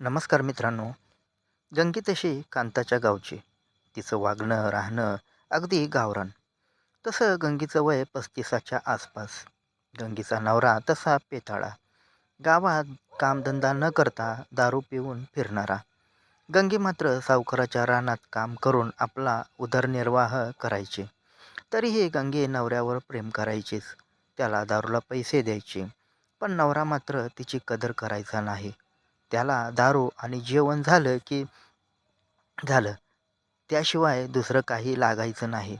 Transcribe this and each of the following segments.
नमस्कार मित्रांनो. गंगी तशी कांताच्या गावची. तिचं वागणं राहणं अगदी गावरान. तसं गंगीचं वय 35च्या आसपास. गंगीचा नवरा तसा पेताळा. गावात कामधंदा न करता दारू पिऊन फिरणारा. गंगी मात्र सावकाराच्या रानात काम करून आपला उदरनिर्वाह करायची. तरीही गंगी नवऱ्यावर प्रेम करायचीच. त्याला दारूला पैसे द्यायची. पण नवरा मात्र तिची कदर करायचा नाही. त्याला दारू आणि जेवण झालं की झालं. त्याशिवाय दुसरं काही लागायचं नाही.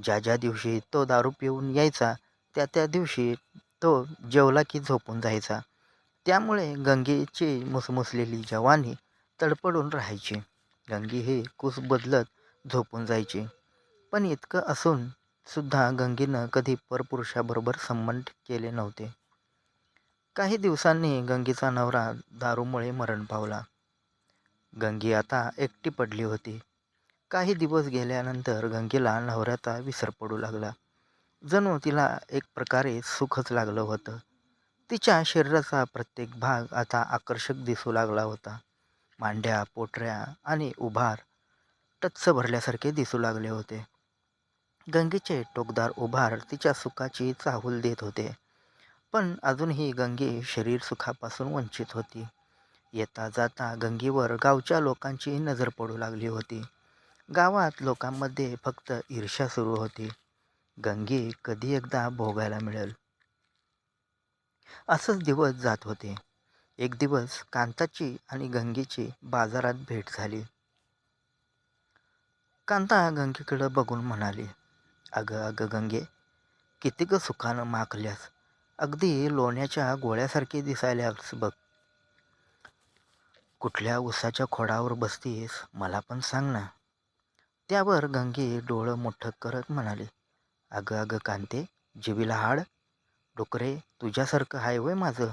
ज्या ज्या दिवशी तो दारू पिऊन यायचा त्या त्या दिवशी तो जेवला की झोपून जायचा. त्यामुळे गंगेची मुसमुसलेली जवानी तडपडून राहायची. गंगी ही कूस बदलत झोपून जायची. पण इतकं असून सुद्धा गंगेनं कधी परपुरुषाबरोबर संबंध केले नव्हते. काही दिवसांनी गंगेचा नवरा दारूमुळे मरण पावला. गंगी आता एकटी पडली होती. काही दिवस गेल्यानंतर गंगेला नवऱ्याचा विसर पडू लागला. जणू तिला एक प्रकारे सुखच लागलं होतं. तिच्या शरीराचा प्रत्येक भाग आता आकर्षक दिसू लागला होता. मांड्या, पोटऱ्या आणि उभार टच्च भरल्यासारखे दिसू लागले होते. गंगेचे टोकदार उभार तिच्या सुखाची चाहूल देत होते. पण अजूनही गंगे शरीर सुखापासून वंचित होती. येता जाता गंगेवर गावच्या लोकांची नजर पडू लागली होती. गावात लोकांमध्ये फक्त ईर्ष्या सुरू होती. गंगे कधी एकदा भोगायला मिळेल असंच दिवस जात होते. एक दिवस कांताची आणि गंगेची बाजारात भेट झाली. कांता गंगेकडे बघून म्हणाली, अगं अगं गंगे, किती ग सुखानं माखल्यास. अगदी लोण्याच्या गोळ्यासारखी दिसायल्यास बघ. कुठल्या उसाच्या खोडावर बसतीस मला पण सांग ना. त्यावर गंगे डोळं मोठं करत म्हणाली, अगं अगं कांते, जिवीला हाड. डुकरे तुझ्यासारखं हाय वय माझं,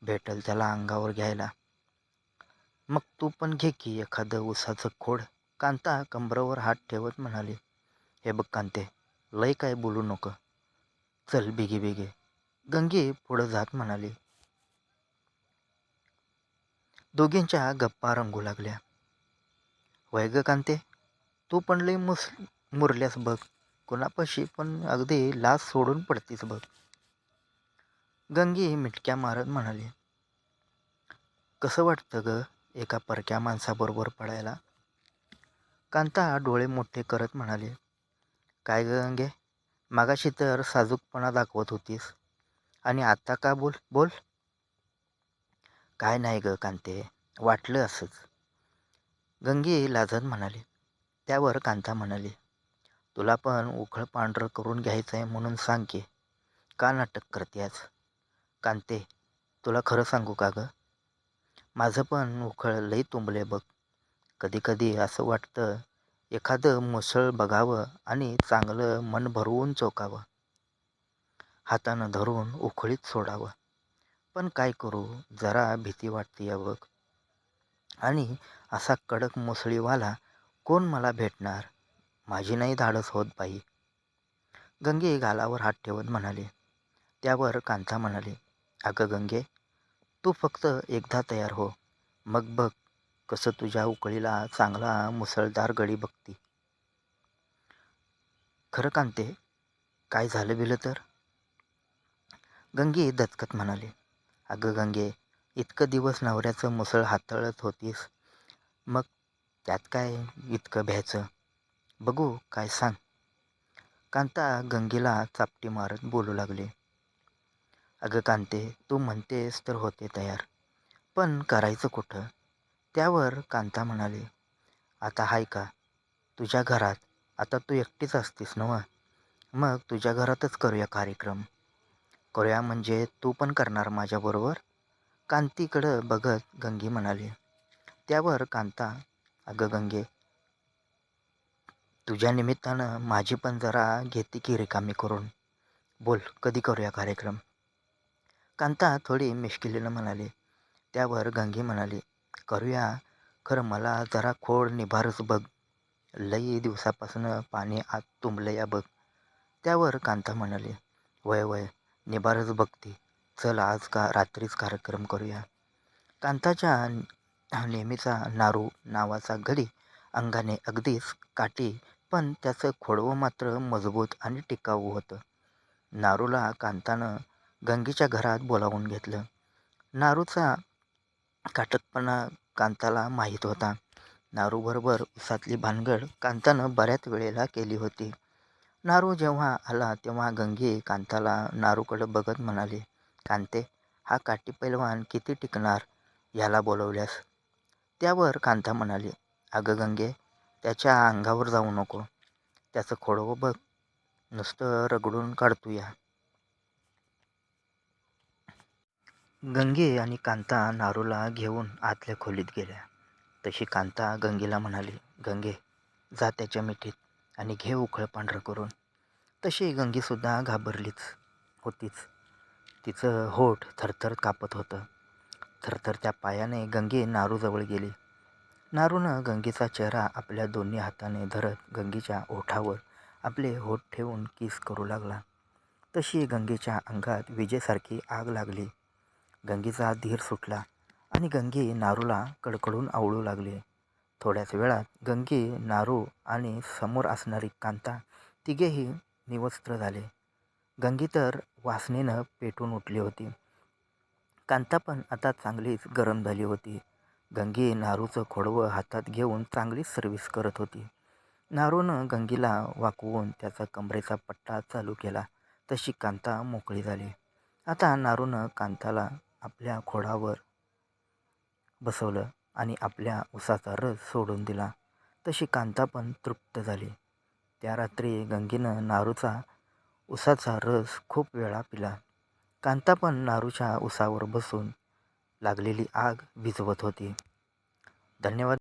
भेटल त्याला अंगावर घ्यायला. मग तू पण घे की एखादं उसाचं खोड. कांता कंबरावर हात ठेवत म्हणाली, हे बघ कांते, लय काय बोलू नको. चल बिगे बिगे. गंगे पुढं जात म्हणाली. दोघींच्या गप्पा रंगू लागल्या. वय ग कांते, तू पण लय मुरल्यास बघ. कुणापाशी पण अगदी लाज सोडून पडतीस बघ. गंगी मिटक्या मारत म्हणाली, कसं वाटतं ग एका परक्या माणसाबरोबर पडायला. कांता डोळे मोठे करत म्हणाले, काय ग गंगे, मागाशी तर साजूकपणा दाखवत होतीस आणि आता का बोल बोल. काय नाही ग कांते, वाटलं असंच. गंगे लाजत म्हणाली. त्यावर कांता म्हणाली, तुला पण उखळ पांढरं करून घ्यायचं आहे म्हणून सांग की, का नाटक करतेस. कांते, तुला खरं सांगू का ग, माझं पण उखळ लई तुंबले बघ. कधी कधी असं वाटतं एखादं मुसळ बघावं आणि चांगलं मन भरवून चोकावं. हातानं धरून उखळीत सोडावं. पण काय करू, जरा भीती वाटते बघ. आणि असा कडक मुसळीवाला कोण मला भेटणार. माझी नाही धाडस होत बाई. गंगे गालावर हात ठेवत म्हणाले. त्यावर कांता म्हणाली, अगं गंगे, तू फक्त एकदा तयार हो, मग बघ कसं तुझ्या उकळीला चांगला मुसळधार गडी बघती. खरं कांते, काय झालं बिलं तर. गंगे दचकत म्हणाले, अगं गंगे, इतकं दिवस नवऱ्याचं मुसळ हाताळत होतीस, मग त्यात काय इतकं भ्यायचं. बघू काय सांग. कांता गंगेला चापटी मारत बोलू लागले. अगं कांते, तू म्हणतेस तर होते तयार, पण करायचं कुठं. त्यावर कांता म्हणाली, आता हाय का तुझ्या घरात, आता तू एकटीच असतीस नव, मग तुझ्या घरातच करूया कार्यक्रम. करूया म्हणजे तू पण करणार माझ्याबरोबर. कांतीकडं बघत गंगे म्हणाली. त्यावर कांता, अगं गंगे, तुझ्या निमित्तानं माझी पण जरा घेते की रिकामी करून. बोल कधी करूया कार्यक्रम. कांता थोडी मिश्किलीनं म्हणाली. त्यावर गंगे म्हणाली, करूया, खरं मला जरा खोड निभारच बघ. लई दिवसापासून पाणी आत तुंबलं या बघ. त्यावर कांता म्हणाली, वय वय, निभारच बघती. चल आज का रात्रीच कार्यक्रम करूया. कांताच्या नेहमीचा नारू नावाचा गडी अंगाने अगदीच काठी, पण त्याचं खोडवं मात्र मजबूत आणि टिकाऊ होतं. नारूला कांतानं गंगीच्या घरात बोलावून घेतलं. नारूचा काटकपणा कांताला माहीत होता. नारूबरोबर उसातली भानगड कांतानं बऱ्याच वेळेला केली होती. नारू जेव्हा आला तेव्हा गंगी कांताला नारूकडं बघत म्हणाली, कांते, हा काठी पैलवान किती टिकणार ह्याला बोलवल्यास? त्यावर कांता म्हणाली, अगं गंगे, त्याच्या अंगावर जाऊ नको. त्याचं खोडवं बघ, नुसतं रगडून काढतूया. गंगे आणि कांता नारूला घेऊन आतल्या खोलीत गेल्या. तशी कांता गंगेला म्हणाली, गंगे, जा त्याच्या मिठीत आणि घे उखळ पांढरं करून. तशी गंगीसुद्धा घाबरलीच होतीच. तिचं होठ थरथर कापत होतं. थरथरत्या पायाने गंगी नारूजवळ गेली. नारूनं गंगीचा चेहरा आपल्या दोन्ही हाताने धरत गंगीच्या ओठावर आपले होठ ठेवून किस करू लागला. तशी गंगेच्या अंगात विजेसारखी आग लागली. गंगीचा धीर सुटला आणि गंगी नारूला कडकडून आवळू लागली. थोड्याच वेळात गंगी, नारू आणि समोर असणारी कांता तिघेही निवस्त्र झाले. गंगी तर वासनेनं पेटून उठली होती. कांता पण आता चांगलीच गरम झाली होती. गंगी नारूचं खोडवं हातात घेऊन चांगलीच सर्व्हिस करत होती. नारूनं गंगीला वाकवून त्याचा कमरेचा पट्टा चालू केला. तशी कांता मोकळी झाली. आता नारूनं कांताला आपल्या खोडावर बसवलं आणि आपल्या उसाचा रस सोडून दिला. तशी कांता पण तृप्त झाली. त्या रात्री गंगीनं नारूचा उसाचा रस खूप वेळा पिला. कांता पण नारूच्या उसावर बसून लागलेली आग विझवत होती. धन्यवाद.